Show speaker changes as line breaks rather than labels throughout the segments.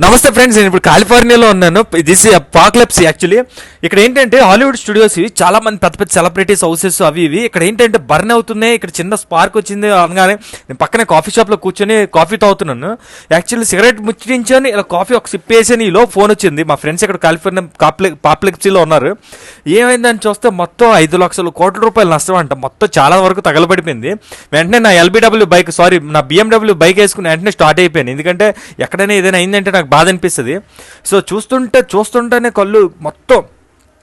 నమస్తే ఫ్రెండ్స్, నేను ఇప్పుడు కాలిఫోర్నియాలో ఉన్నాను. దిస్ అపాకలిప్స్. యాక్చువల్లీ ఇక్కడ ఏంటంటే హాలీవుడ్ స్టూడియోస్ ఇవి, చాలా మంది పెద్ద పెద్ద సెలబ్రిటీస్ హౌసెస్ అవి ఇవి. ఇక్కడ ఏంటంటే బర్న్ అవుతున్నాయి. ఇక్కడ చిన్న స్పార్క్ వచ్చింది అనగానే నేను పక్కనే కాఫీ షాప్లో కూర్చొని కాఫీ తాగుతున్నాను. యాక్చువల్లీ సిగరెట్ ముచ్చించాను, ఇలా కాఫీ ఒక సిప్ వేసాను. ఈలో ఫోన్ వచ్చింది. మా ఫ్రెండ్స్ ఇక్కడ కాలిఫోర్నియా పాప్లెక్సీలో ఉన్నారు. ఏమైందని చూస్తే మొత్తం 5 లక్షల కోట్ల రూపాయలు నష్టం అంట. మొత్తం చాలా వరకు తగలబడిపోయింది. వెంటనే నా ఎల్బిడబ్ల్యూ బైక్, నా బిఎండబ్ల్యూ బైక్ వేసుకుని వెంటనే స్టార్ట్ అయిపోయాను. ఎందుకంటే ఎక్కడైనా ఏదైనా అయిందంటే నాకు బాధ అనిపిస్తుంది. సో చూస్తుంటేనే కళ్ళు మొత్తం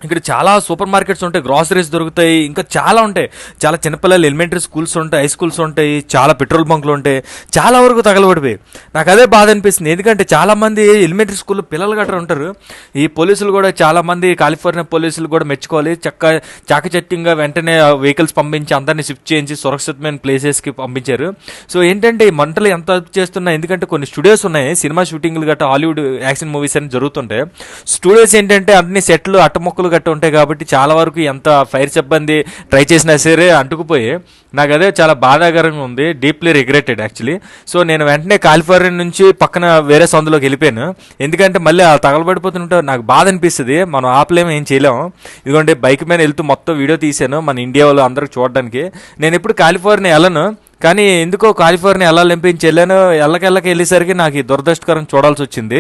ఇక్కడ చాలా సూపర్ మార్కెట్స్ ఉంటాయి, గ్రాసరీస్ దొరుకుతాయి, ఇంకా చాలా ఉంటాయి. చాలా చిన్నపిల్లలు ఎలిమెంటరీ స్కూల్స్ ఉంటాయి, హై స్కూల్స్ ఉంటాయి, చాలా పెట్రోల్ బంకులు ఉంటాయి. చాలా వరకు తగలబడిపోయి నాకు అదే బాధ అనిపిస్తుంది. ఎందుకంటే చాలామంది ఎలిమెంటరీ స్కూల్లో పిల్లలు గట్రా ఉంటారు. ఈ పోలీసులు కూడా చాలామంది కాలిఫోర్నియా పోలీసులు కూడా మెచ్చుకోవాలి. చాకచక్యంగా వెంటనే వెహికల్స్ పంపించి అందరినీ షిఫ్ట్ చేయించి సురక్షితమైన ప్లేసెస్కి పంపించారు. సో ఏంటంటే ఈ మంటలు ఎంత చేస్తున్నా, ఎందుకంటే కొన్ని స్టూడియోస్ ఉన్నాయి, సినిమా షూటింగ్లు గట్రా హాలీవుడ్ యాక్షన్ మూవీస్ అని జరుగుతుంటాయి. స్టూడియోస్ ఏంటంటే అన్ని సెట్లు అట్టముక్కలు గట్ట ఉంటాయి కాబట్టి చాలా వరకు ఎంత ఫైర్ సిబ్బంది ట్రై చేసినా సరే అంటుకుపోయి నాకు అదే చాలా బాధాకరంగా ఉంది. Deeply regretted actually. సో నేను వెంటనే కాలిఫోర్నియా నుంచి పక్కన వేరే సందులోకి వెళ్ళిపోయాను. ఎందుకంటే మళ్ళీ తగలబడిపోతుంటే నాకు బాధ అనిపిస్తుంది. మనం ఆపలేము, ఏం చేయలేము. ఇదిగోండి బైక్ మీద వెళ్తూ మొత్తం వీడియో తీశాను మన ఇండియా వాళ్ళు అందరికి చూడడానికి. నేను ఎప్పుడు కాలిఫోర్నియా వెళ్ళను, కానీ ఎందుకో కాలిఫోర్నియా వెళ్ళాలనిపించి వెళ్ళాను. వెళ్ళకెళ్ళకి వెళ్ళేసరికి నాకు ఈ దురదృష్టకరం చూడాల్సి వచ్చింది.